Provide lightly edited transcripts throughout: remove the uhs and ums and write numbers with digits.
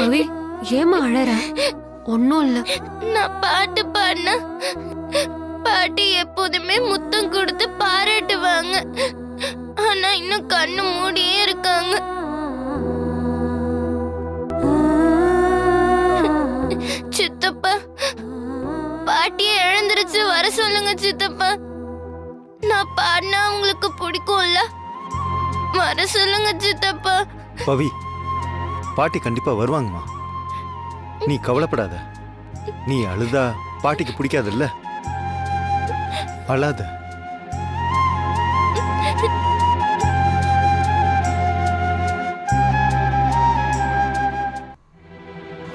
பவி ஏமா அழற? ஒன்னும் இல்ல. நான் பாட்டு பாடினா பாட்டி எப்போதுமே முத்தம் கொடுத்து பாராட்டுவாங்க. ஆனா இன்னும் கண்ணு மூடியே இருக்காங்க. சித்தப்பா, பாட்டியை எழுந்திருச்சு வர சொல்லுங்க சித்தப்பா. நான் பாடினா உங்களுக்கு பிடிக்கும்ல, வர சொல்லுங்க சித்தப்பா. பவி, பாட்டி கண்டிப்பா வருவாங்கம்மா. நீ கவலைப்படாத. நீ அழுதா பாட்டிக்கு பிடிக்காதுல்ல, அழாத.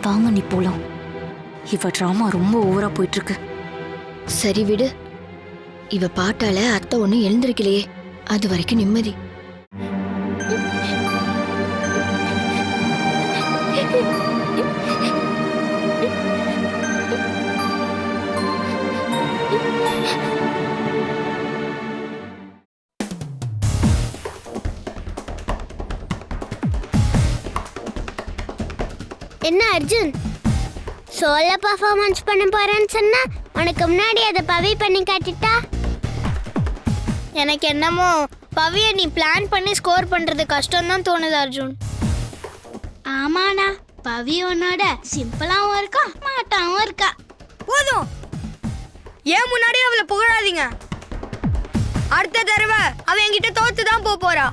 வாங்க நீ போலாம். இவ டிராமா ரொம்ப ஓவரா போயிட்டு இருக்கு. சரி விடு. இவ பாட்டால அத்தை ஒண்ணும் எழுந்திருக்கலையே, அது வரைக்கும் நிம்மதி. என்ன அர்ஜுன், சோலோ பர்ஃபார்மன்ஸ் பண்ண போறேன்னு சொன்னா உனக்கு முன்னாடி அதை பவி பண்ணி காட்டிட்டா? எனக்கு என்னமோ பவியை நீ பிளான் பண்ணி ஸ்கோர் பண்றது கஷ்டம் தான் தோணுது அர்ஜுன். ஆமாண்ணா, பவி உன்னோட சிம்பிளாவும் இருக்கா, மாட்டாவும் இருக்கா. போதும், ஏன் முன்னாடி அவளை புகழாதீங்க. அடுத்த தடவை அவ என்கிட்ட தோத்து தான் போறா.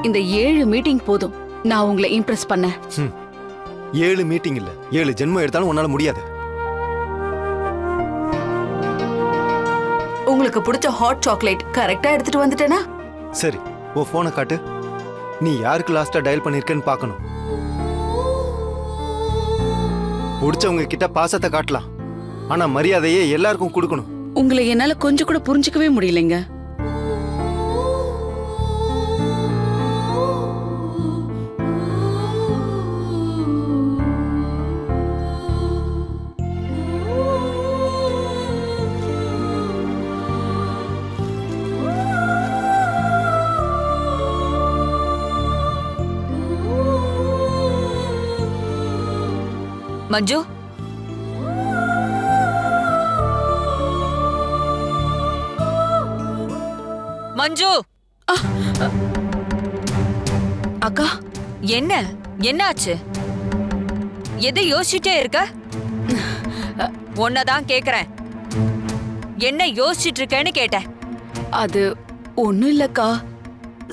இந்த 7 மீட்டிங் போதும் நான் உங்களை இம்ப்ரெஸ் பண்ண. 7 மீட்டிங் இல்ல, 7 ஜென்மம் எடுத்தாலும் உன்னால முடியாது. உங்களுக்கு பிடிச்ச ஹாட் சாக்லேட் கரெக்டா எடுத்துட்டு வந்துட்டேனா? சரி, உன் போனை காட்டு. நீ யாருக்கு லாஸ்டா டயல் பண்ணிருக்கேன்னு பார்க்கணும். பிடிச்சவங்க கிட்ட பாசத்தை காட்டலாம், ஆனா மரியாதையே எல்லாருக்கும் கொடுக்கணும். உங்களை என்னால கொஞ்சம் கூட புரிஞ்சுக்கவே முடியலைங்க. மஞ்சு, மஞ்சு. அக்கா, என்ன என்னாச்சு? எதை யோசிச்சுட்டே இருக்க? உன்னதான் கேக்குறேன். என்ன யோசிச்சுட்டு இருக்கேன்னு கேட்டேன். அது ஒண்ணும் இல்லக்கா,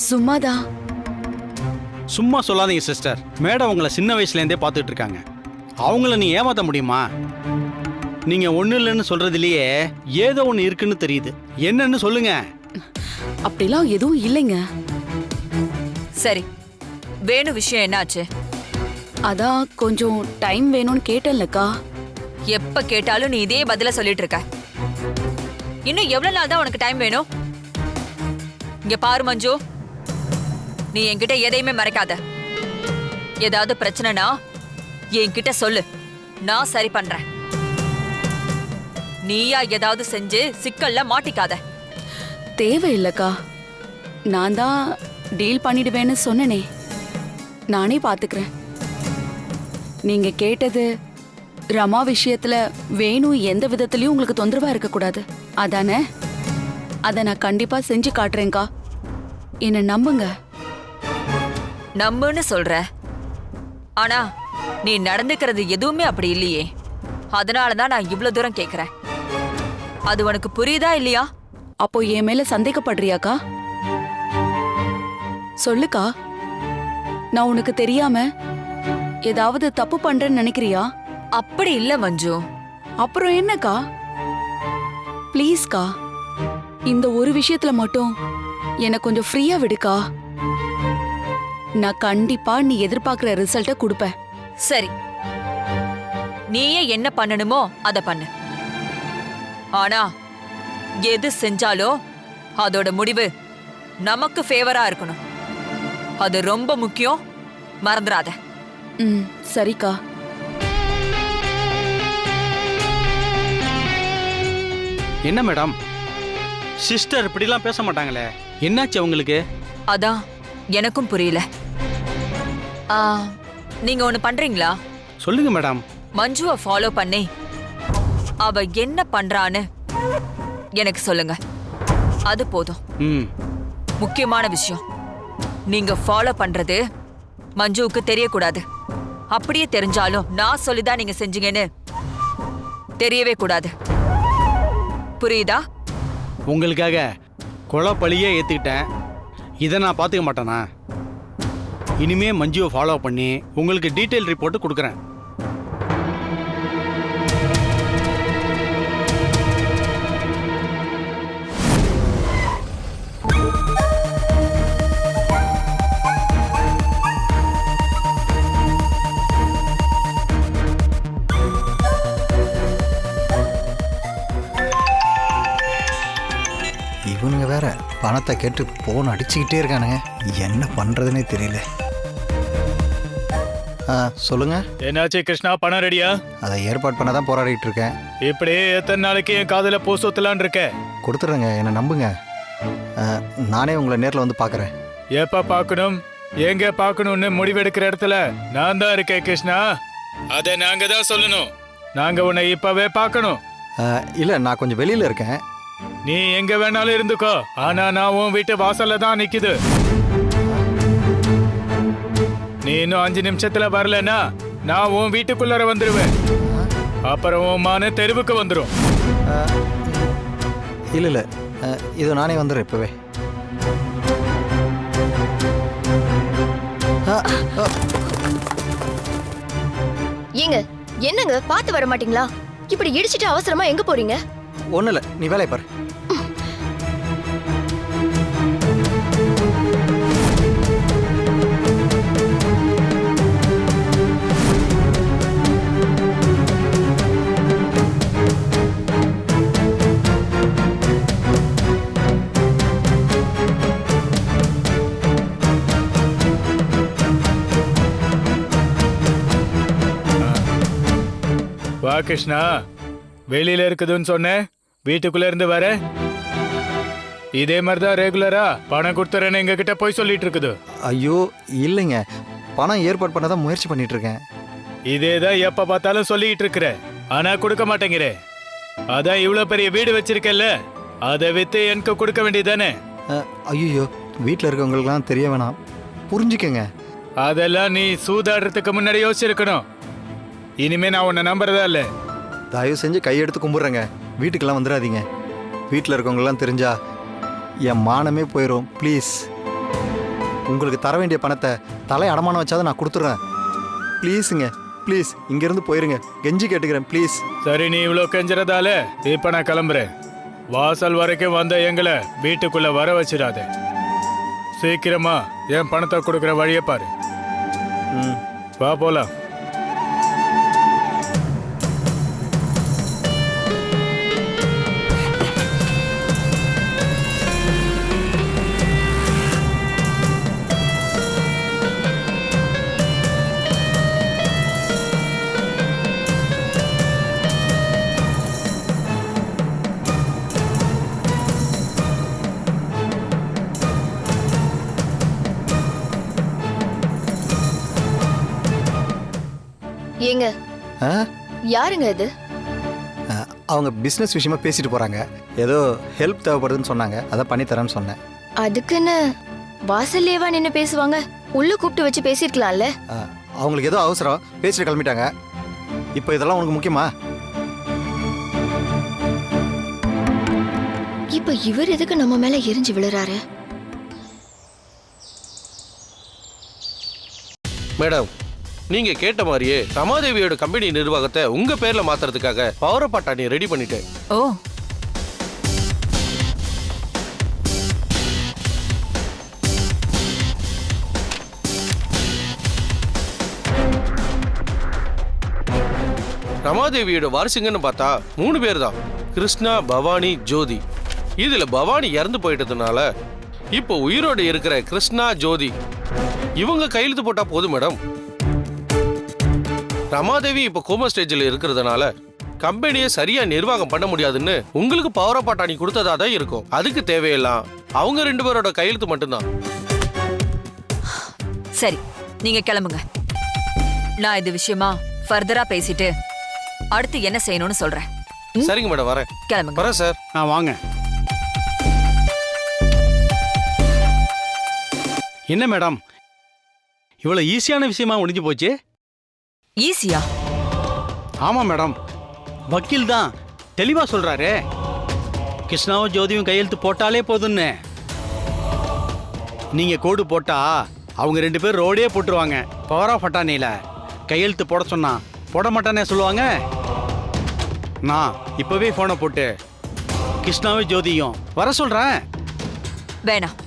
சும்மாதான். சும்மா சொல்லாதீங்க சிஸ்டர். மேடம் உங்களை சின்ன வயசுலேருந்தே பார்த்துட்டு இருக்காங்க. அவங்கள நீ ஏமாத்த முடியுமா? நீங்க ஒண்ணு இல்லைன்னு சொல்றதுலயே ஏதோ ஒண்ணு இருக்குன்னு தெரியுது. என்னன்னு சொல்லுங்க. அப்படிலாம் எதுவும் இல்லைங்க. சரி, வேணு விஷயம் என்னாச்சு? அதான் கொஞ்சம் டைம் வேணும்னு கேட்டேன்லக்கா. எப்ப கேட்டாலும் நீ இதே பதில சொல்லிட்டு இருக்க. இன்னும் எவ்வளவு நாள் தான் உனக்கு டைம் வேணும்? இங்க பாரு மஞ்சு, நீ என்கிட்ட எதையுமே மறைக்காத. ஏதாவது பிரச்சனைனா என்கிட்ட சொல்லு, நான் சரி பண்றேன். நீயா ஏதாவது செஞ்சு சிக்கல்ல மாட்டிக்காத. தேவையில்லக்கா, நான் தான் டீல் பண்ணிடுவேன்னு சொன்னனே. நானே பாத்துக்கிறேன். நீங்க கேட்டது ரமா விஷயத்துல வேணு எந்த விதத்திலயும் உங்களுக்கு தொந்தரவா இருக்க கூடாது, அதானே? அத நான் கண்டிப்பா செஞ்சு காட்டுறேன்க்கா, என்ன நம்புங்க. நம்புன்னு சொல்ற, ஆனா நீ நடந்துக்கிறது எதுவுமே அப்படி இல்லையே. அதனாலதான் நான் இவ்வளவு தூரம் கேக்குறேன். அது உனக்கு புரியுதா இல்லையா? அப்போ என் மேல சந்தேகப்படுறியாக்கா? சொல்லுக்கா, நான் உனக்கு தெரியாம ஏதாவது தப்பு பண்றேன்னு நினைக்கிறியா? அப்படி இல்ல மஞ்சு. அப்புறம் என்னக்கா? ப்ளீஸ்க்கா, இந்த ஒரு விஷயத்துல மட்டும் எனக்கு கொஞ்சம் ஃப்ரீயா விடுக்கா. நான் கண்டிப்பா நீ எதிர்பார்க்கிற ரிசல்ட்ட கொடுப்பேன். சரி, நீயே என்ன பண்ணணுமோ அத பண்ணு. ஆனா எது செஞ்சாலும் அதோட முடிவு நமக்கு ஃபேவரா இருக்கணும். அது ரொம்ப முக்கியம், மறந்துடாத. ம் சரிக்கா. என்ன மேடம், சிஸ்டர் இப்படிலாம் பேச மாட்டாங்களே, என்னாச்சு அவங்களுக்கு? அதான் எனக்கும் புரியல. ஆ, நீங்க ஒண்ணு பண்றீங்களா? சொல்லுங்க மேடம். மஞ்சுவை ஃபாலோ பண்ணி அவ என்ன பண்றான்னு எனக்கு சொல்லுங்க. அது போதும். ம். முக்கியமான விஷயம், நீங்க ஃபாலோ பண்றது மஞ்சுவுக்கு தெரியக்கூடாது. அப்படியே தெரிஞ்சாலும் நான் சொல்லிதான் நீங்க செஞ்சீங்கன்னு தெரியவே கூடாது. புரியுதா? உங்களுக்காக கொலை பழியே ஏத்துக்கிட்டேன். இதை நான் பார்த்துக்க மாட்டேனா? இனிமே மஞ்சுவை ஃபாலோ பண்ணி உங்களுக்கு டீட்டெயில் ரிப்போர்ட் கொடுக்குறேன். இவனுங்க வேற பணத்தை கேட்டு போன் அடிச்சுக்கிட்டே இருக்கானுங்க. என்ன பண்றதுன்னே தெரியல. சொல்லுங்க. என்னாச்சு கிருஷ்ணா, பணம் ரெடியா? அதை ஏற்பாடு பண்ண தான் போராடிட்டு இருக்கேன். இப்படியே எத்தனை நாளைக்கு என் காதுல பூ சொத்தலான்னு இருக்க? கொடுத்துட்றேங்க, என்னை நம்புங்க. நானே உங்களை நேரில் வந்து பார்க்குறேன். எப்ப பார்க்கணும், எங்க பார்க்கணும்னு முடிவெடுக்கிற இடத்துல நான் தான் இருக்கேன் கிருஷ்ணா. அதை நாங்க தான் சொல்லணும். நாங்க உன்னை இப்பவே பார்க்கணும். இல்லை, நான் கொஞ்சம் வெளியில் இருக்கேன். நீ எங்க வேணாலும் இருந்துக்கோ, ஆனா நான் உன் வீட்டு வாசல்ல தான் நிக்குது. நீ இன்னும் 5 நிமிஷத்துல வரலன்னா நான் உன் வீட்டுக்குள்ளார வந்துருவேன். அப்புறம் உன் மான தெருவுக்கு வந்துடும். இல்லை இல்லை, இது நானே வந்துடுறேன் இப்போவே. ஏங்க என்னங்க பார்த்து வர மாட்டீங்களா? இப்படி இடிச்சிட்டு அவசரமா எங்க போறீங்க? ஒன்றும் இல்லை, நீ வேலையை பாரு. வா கிருஷ்ணா, வெளியில இருக்குதுன்னு சொன்னேன், வீட்டுக்குள்ள இருந்து வர. இதே மாதிரிதான் ரெகுலரா பணம் கொடுத்துறேன்னு எங்க கிட்ட போய் சொல்லிட்டு இருக்குது. ஐயோ இல்லைங்க, பணம் ஏற்பாடு பண்ண தான் முயற்சி பண்ணிட்டு இருக்கேன். இதேதான் எப்ப பார்த்தாலும் சொல்லிட்டு இருக்கிற, ஆனா கொடுக்க மாட்டேங்கிற. அதான் இவ்வளவு பெரிய வீடு வச்சிருக்கல, அதை வித்து எனக்கு கொடுக்க வேண்டியதானே? ஐயோ, வீட்டில் இருக்கவங்களுக்குலாம் தெரிய வேணாம், புரிஞ்சுக்கங்க. அதெல்லாம் நீ சூதாடுறதுக்கு முன்னாடி யோசிச்சிருக்கணும். இனிமே நான் உன்னை நம்புறதா இல்ல. தயவு செஞ்சு கையெடுத்து கும்பிட்றேங்க, வீட்டுக்கெல்லாம் வந்துடாதீங்க. வீட்டில் இருக்கவங்களாம் தெரிஞ்சா என் மானமே போயிடும். ப்ளீஸ், உங்களுக்கு தர வேண்டிய பணத்தை தலை அடமானம் வச்சாதான் நான் கொடுத்துட்றேன். ப்ளீஸுங்க, ப்ளீஸ் இங்கேருந்து போயிருங்க, கெஞ்சி கேட்டுக்கிறேன் ப்ளீஸ். சரி, நீ இவ்வளோ கெஞ்சுறதால இப்ப நான் கிளம்புறேன். வாசல் வரைக்கும் வந்த எங்களை வீட்டுக்குள்ள வர வச்சிடாத. சீக்கிரமா என் பணத்தை கொடுக்குற வழியை பாரு. வா போலாம். ஏங்க யாருங்க இது? அவங்க பிஸ்னஸ் விஷயமா பேசிட்டு போறாங்க. ஏதோ ஹெல்ப் தேவைப்படுதுன்னு சொன்னாங்க, அதை பண்ணி தரேன்னு சொன்னேன். அதுக்குன்னு வாசல்லேவா நின்று பேசுவாங்க? உள்ள கூப்பிட்டு வச்சு பேசிருக்கலாம்ல. அவங்களுக்கு ஏதோ அவசரம், பேசிட்டு கிளம்பிட்டாங்க. இப்போ இதெல்லாம் உனக்கு முக்கியமா? இப்ப இவர் எதுக்கு நம்ம மேல எரிஞ்சு விழுறாரு? மேடம், நீங்க கேட்ட மாதிரியே ரமாதேவியோட கம்பெனி நிர்வாகத்தை உங்க பேர்ல மாத்துறதுக்காக பவர் ஆஃப் அட்டார்னி ரெடி பண்ணிட்டேன். ஓ, ரமாதேவியோட வாரிசுங்கன்னு பார்த்தா 3 பேர் தான், கிருஷ்ணா, பவானி, ஜோதி. இதுல பவானி இறந்து போயிட்டதுனால இப்போ உயிரோடு இருக்கிற கிருஷ்ணா ஜோதி இவங்க கையெழுத்து போட்டா போதும் மேடம். ரமாதேவி இப்போ கோமா ஸ்டேஜில் இருக்கிறதுனால கம்பெனியை சரியா நிர்வாகம் பண்ண முடியாதுன்னு உங்களுக்கு பவர் ஆஃப் அட்டார்னி கொடுத்ததா தான் இருக்கும். அதுக்கு தேவையெல்லாம் அவங்க 2 பேரோட கையெழுத்து மட்டும்தான். சரி, நீங்க கிளம்புங்க. நான் இது விஷயமா ஃபர்தரா பேசிட்டு அடுத்து என்ன செய்யணும்னு சொல்றேன். சரிங்க மேடம், வரேன். கிளம்புங்க. வரேன் சார். வாங்க. என்ன மேடம், இவ்வளவு ஈஸியான விஷயமா முடிஞ்சு போச்சு? ஈஸியா? ஆமா மேடம், வக்கீல் தான் தெளிவா சொல்றாரு. கிருஷ்ணாவும் ஜோதியும் கையெழுத்து போட்டாலே போதுன்னு. நீங்க கோடு போட்டா அவங்க 2 பேர் ரோடே போட்டுருவாங்க. பவர் ஆஃப் அட்டார்னில கையெழுத்து போட சொன்னா போட மாட்டானே சொல்லுவாங்க. நான் இப்பவே போனை போட்டு கிருஷ்ணாவும் ஜோதியும் வர சொல்றேன். வேணாம்,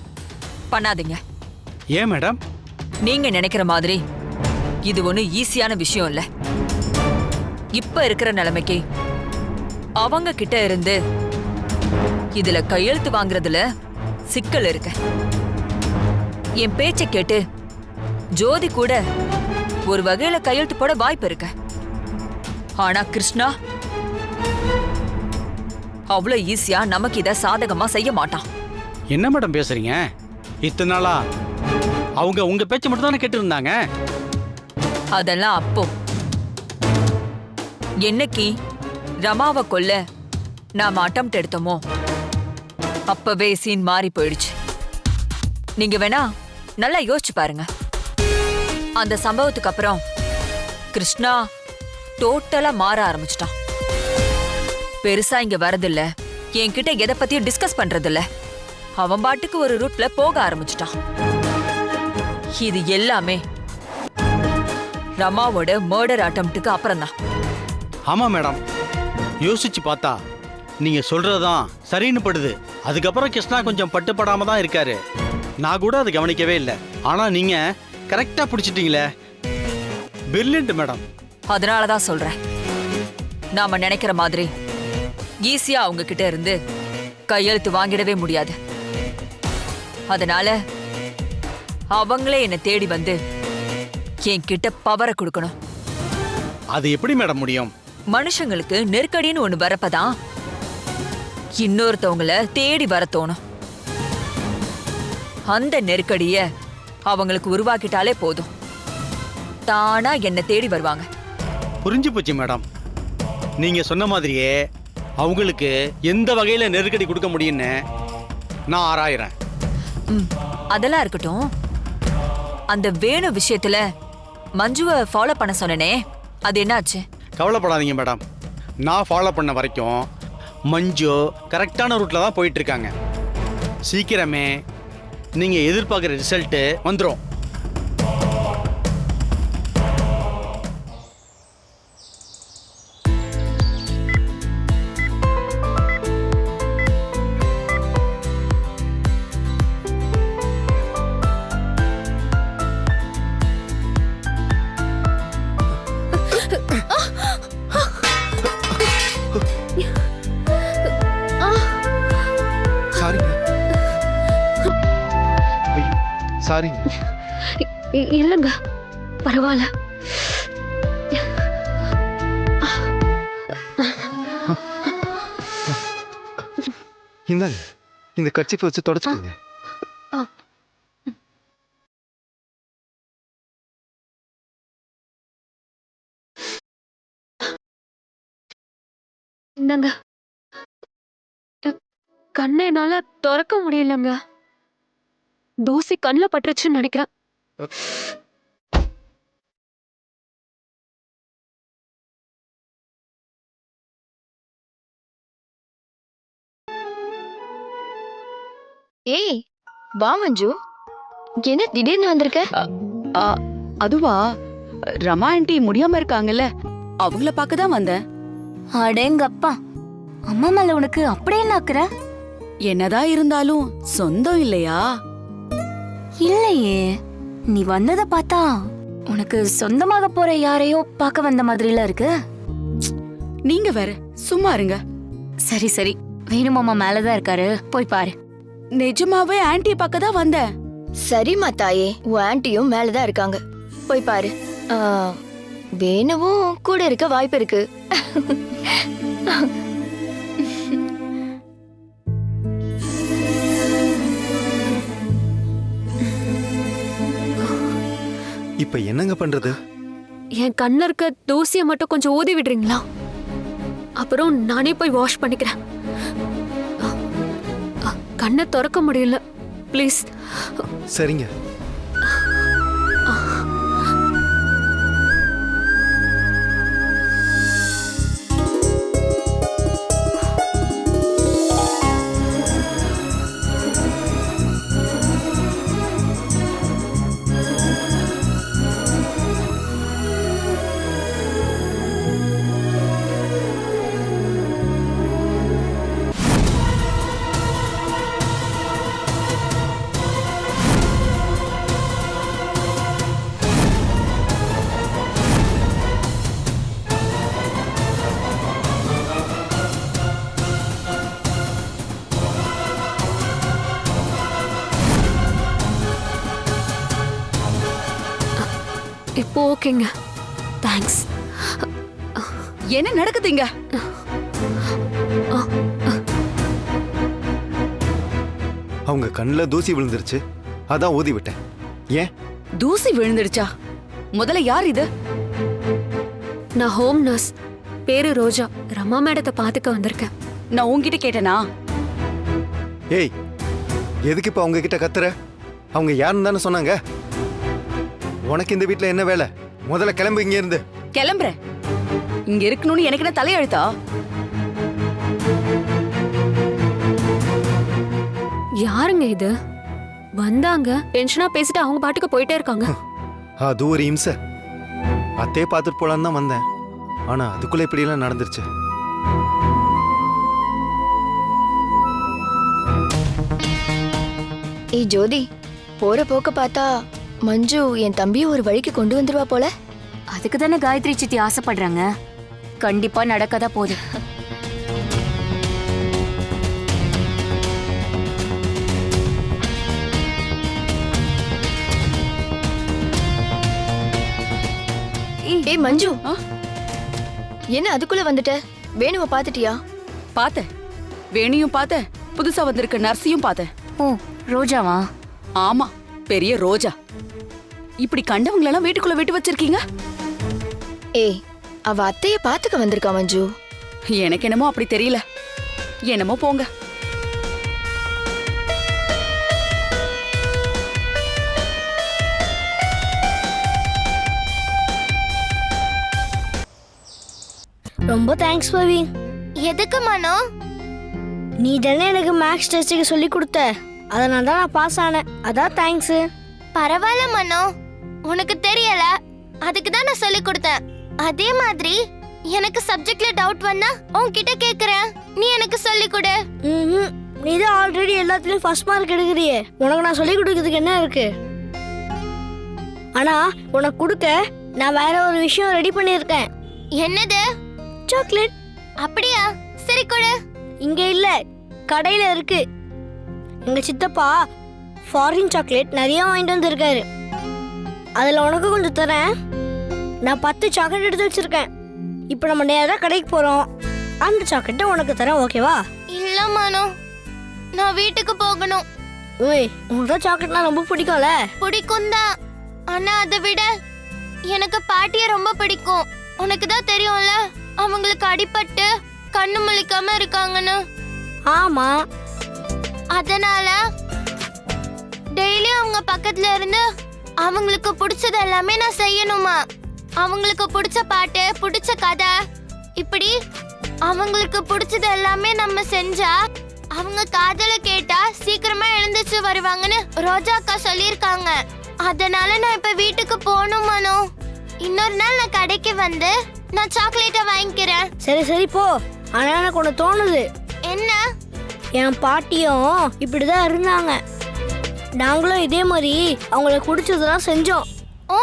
பண்ணாதீங்க. ஏன் மேடம்? நீங்க நினைக்கிற மாதிரி இது ஒண்ணு ஈஸியான விஷயம் இல்ல. இப்ப இருக்கிற நிலைமைக்கு அவங்க கிட்ட இருந்து இதுல கையெழுத்து வாங்குறதுல சிக்கல் இருக்கு. என் பேச்ச கேட்டு ஜோதி கூட ஒரு வகையில கையெழுத்து போட வாய்ப்பு இருக்கு. ஆனா கிருஷ்ணா அவ்வளவு ஈஸியா நமக்கு இத சாதகமா செய்ய மாட்டான். என்ன மேடம் பேசுறீங்க? இத்தனை நாளா அவங்க உங்க பேச்ச மட்டும் தானே கேட்டு இருந்தாங்க. அதெல்லாம் அப்போ. என்னைக்கு ரமாவை கொல்ல நாம அட்டெம்ப்ட் எடுத்தோமோ அப்பவே சீன் மாறி போயிடுச்சு. நீங்க வேணா நல்லா யோசிச்சு பாருங்க. அந்த சம்பவத்துக்கு அப்புறம் கிருஷ்ணா டோட்டலா மாற ஆரம்பிச்சிட்டான். பெருசா இங்க வரதில்ல, என்கிட்ட எதை பத்தியும் டிஸ்கஸ் பண்றதில்ல. அவன் பாட்டுக்கு ஒரு ரூட்ல போக ஆரம்பிச்சிட்டான். இது எல்லாமே ரமாவோட மர்டர் அட்டெம்ப்ட்டுக்கு அப்புறம் தான். ஆமா மேடம், யோசிச்சு பார்த்தா நீங்க சொல்றதுதான் சரின்னு படுது. அதுக்கப்புறம் கிருஷ்ணா கொஞ்சம் பட்டுப்படாம தான் இருக்காரு. நான் கூட அதை கவனிக்கவே இல்லை. ஆனா நீங்க கரெக்டா பிடிச்சிட்டீங்களே, பிரில்லியன்ட் மேடம். அதனாலதான் சொல்றேன், நாம நினைக்கிற மாதிரி ஈஸியா அவங்க கிட்ட இருந்து கையெழுத்து வாங்கிடவே முடியாது. அதனால அவங்களே என்னை தேடி வந்து என்கிட்ட பவரை கொடுக்கணும். அது எப்படி மேடம் முடியும்? மனுஷங்களுக்கு நெருக்கடின்னு ஒண்ணு வரப்பதான் இன்னொருத்தவங்கள தேடி வர தோணும். அந்த நெருக்கடிய அவங்களுக்கு உருவாக்கிட்டாலே போதும், தானா என்னை தேடி வருவாங்க. புரிஞ்சு போச்சு மேடம். நீங்க சொன்ன மாதிரியே அவங்களுக்கு எந்த வகையில நெருக்கடி கொடுக்க முடியும்னு நான் ஆராயிறேன். அதெல்லாம் இருக்கட்டும். அந்த வேணு விஷயத்துல மஞ்சுவை ஃபாலோ பண்ண சொன்னனே, அது என்னாச்சு? கவலைப்படாதீங்க மேடம், நான் ஃபாலோ பண்ண வரைக்கும் மஞ்சு கரெக்டான ரூட்ல தான் போயிட்டு இருக்காங்க. சீக்கிரமே நீங்க எதிர்பார்க்குற ரிசல்ட் வந்துடும். சாரிங்க. இல்லைங்க, பரவாயில்ல. இந்தாங்க, இந்த கர்ச்சீஃபை வச்சு தொடச்சுக்கோங்க. இந்தாங்க. கண்ணை என்னால திறக்க முடியலங்க. தூசி கண்ணில் பட்டுருச்சுன்னு நினைக்கிறேன். ஏய் வா மஞ்சு, என்ன திடீர்னு வந்திருக்க? அதுவா, ரமா ஆண்டி முடியாம இருக்காங்கல்ல, அவங்கள பார்க்க தான் வந்தேன். அடேங்கப்பா, அம்மா மேல உனக்கு அப்படியே நாக்குற? என்னதான் இருந்தாலும் சொந்தம் இல்லையா? இல்லையே, நீ வந்தத பார்த்தா உனக்கு சொந்தமாக போற யாரையோ பார்க்க வந்த மாதிரில இருக்கு. நீங்க வேற சும்மா இருங்க. சரி சரி, வேணு மாமா மேலதான் இருக்காரு, போய் பாரு. நிஜமாவே ஆன்ட்டி பார்க்க தான் வந்தேன். சரிம்மா தாயே, உன் ஆன்ட்டியும் மேலதான் இருக்காங்க, போய் பாரு. வேணுவும் கூட இருக்க வாய்ப்பு இருக்கு. இப்ப என்னங்க பண்றது? என் கண்ணில் இருக்க தூசியை மட்டும் கொஞ்சம் ஊதி விடுறீங்களா? அப்புறம் நானே போய் வாஷ் பண்ணிக்கிறேன். கண்ணை திறக்க முடியல, ப்ளீஸ். சரிங்க. இப்போ ஓகேங்க, தேங்க்ஸ். என்ன நடக்குதுங்க? அவங்க கண்ணில் தூசி விழுந்துருச்சு, அதான் ஊதி விட்டேன். ஏன்? தூசி விழுந்துடுச்சா? முதல்ல யார் இது? நான் ஹோம் நர்ஸ், பேரு ரோஜா. ரமா மேடத்தை பார்த்துக்க வந்திருக்கேன். நான் உன்கிட்ட கேட்டேனா? ஏய், எதுக்கு இப்ப அவங்க கிட்ட கத்துற? அவங்க யாருன்னு தானே சொன்னாங்க. உனக்கு இந்த வீட்ல என்ன வேலை? முதல்ல கிளம்பு இங்க இருந்து. கிளம்புறேன். இங்க இருக்கணும்னு எனக்கு என்ன தலையெழுத்தா? யாருங்க இது? வந்தாங்க, டென்ஷனா பேசிட்டு அவங்க பாட்டுக்கு போயிட்டே இருக்காங்க. அது ஒரு இம்சை. அத்தையே பார்த்துட்டு போலான்னு தான் வந்தேன், ஆனா அதுக்குள்ள இப்படி எல்லாம் நடந்துருச்சு. ஏய் ஜோதி, போற போக்க பார்த்தா மஞ்சு என் தம்பியை ஒரு வழிக்கு கொண்டு வந்துருவா போல. அதுக்கு தானே காயத்ரி சித்தி ஆசைப்படுறாங்க. கண்டிப்பா நடக்கதா போகுது. ஏய் மஞ்சு, என்ன அதுக்குள்ள வந்துட்ட? வேணுவ பாத்துட்டியா? பார்த்தேன், வேணியும் பார்த்தேன், புதுசா வந்திருக்க நர்ஸையும் பார்த்தேன். ஓ, ரோஜாவா? ஆமா, பெரிய ரோஜா. இப்படி கண்டவங்களெல்லாம் வீட்டுக்குள்ள விட்டு வச்சிருக்கீங்க? ஏய், அவ அத்தைய பாத்துக்க வந்திருக்கா மஞ்சு. எனக்கு என்னமோ அப்படி தெரியல. என்னமோ போங்க. ரொம்ப தேங்க்ஸ் பவி. எதுக்கு மனோ? நீ தானே எனக்கு மேக்ஸ் டெஸ்ட்டுக்கு சொல்லி கொடுத்த, அதனால தான் நான் பாஸ் ஆனேன். அதான் தேங்க்ஸ். பரவாயில்ல மனோ, உனக்கு தெரியல, அதுக்கு தான் நான் சொல்லி கொடுத்தேன். அதே மாதிரி எனக்கு சப்ஜெக்ட்ல டவுட் வந்தா உன்கிட்ட கேக்குறேன், நீ எனக்கு சொல்லி கொடு. நீ தான் ஆல்ரெடி எல்லாத்துலயும் ஃபர்ஸ்ட் மார்க் எடுக்கிறியே, உனக்கு நான் சொல்லி கொடுக்கிறதுக்கு என்ன இருக்கு? ஆனா உனக்கு கொடுக்க நான் வேற ஒரு விஷயம் ரெடி பண்ணிருக்கேன். என்னது? சாக்லேட். அப்படியா? சரி கொடு. இங்க இல்ல, கடையில இருக்கு. எங்க சித்தப்பா ஃபாரின் சாக்லேட் நிறைய வாங்கிட்டு வந்திருக்காரு. அதுல உனக்கு கொஞ்சம் தரேன். நான் 10 சாக்லேட் எடுத்து வச்சிருக்கேன். இப்போ நம்ம நேரா கடைக்கு போறோம். அந்த சாக்லேட்டை உனக்கு தரேன், ஓகேவா? இல்ல மனோ, நான் வீட்டுக்கு போகணும். ஓய், உனக்கு சாக்லேட்னா ரொம்ப பிடிக்கும்ல? பிடிக்கும் தான், ஆனா அதை விட எனக்கு பாட்டியை ரொம்ப பிடிக்கும். உனக்கு தான் தெரியும்ல, அவங்களுக்கு அடிபட்டு கண்ணு முழிக்காம இருக்காங்கன்னு. ஆமா, அதனால டெய்லி அவங்க பக்கத்துல இருந்து அவங்களுக்கு பிடிச்சது எல்லாமே நான் செய்யணுமா. அவங்களுக்கு பிடிச்ச பாட்டு, பிடிச்ச கதை, இப்படி அவங்களுக்கு பிடிச்சது எல்லாமே நம்ம செஞ்சா அவங்க காதல கேட்டா சீக்கிரமா எழுந்துச்சு வருவாங்கன்னு ரோஜா அக்கா சொல்லியிருக்காங்க. அதனால நான் இப்ப வீட்டுக்கு போகணும் மனோ. இன்னொரு நாள் நான் கடைக்கு வந்து நான் சாக்லேட்டை வாங்கிக்கிறேன். சரி சரி போ. ஆனா எனக்கு ஒண்ணு தோணுது. என்ன? என் பாட்டியும் இப்படிதான் இருந்தாங்க, நாங்களும் இதே மாதிரி அவங்களுக்கு பிடிச்சதெல்லாம் செஞ்சோம். ஓ,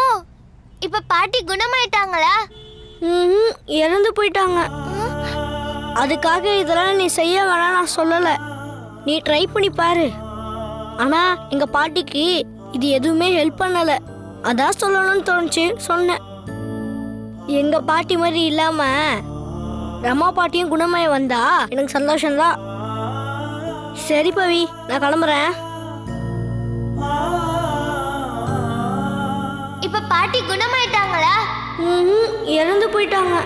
இப்ப பாட்டி குணமாயிட்டாங்களா? இறந்து போயிட்டாங்க. அதுக்காக இதெல்லாம் நீ செய்ய வேணாம் நான் சொல்லல. நீ ட்ரை பண்ணி பாரு. ஆனா எங்க பாட்டிக்கு இது எதுவுமே ஹெல்ப் பண்ணல. அதான் சொல்லணும்னு தோணுச்சு சொன்னேன். எங்க பாட்டி மாதிரி இல்லாம ரமா பாட்டியும் குணமாய் வந்தா எனக்கு சந்தோஷம்தான். சரி பவி, நான் கிளம்புறேன். இப்ப பாட்டி குணமாயிட்டாங்களா? இறந்து போயிட்டாங்க.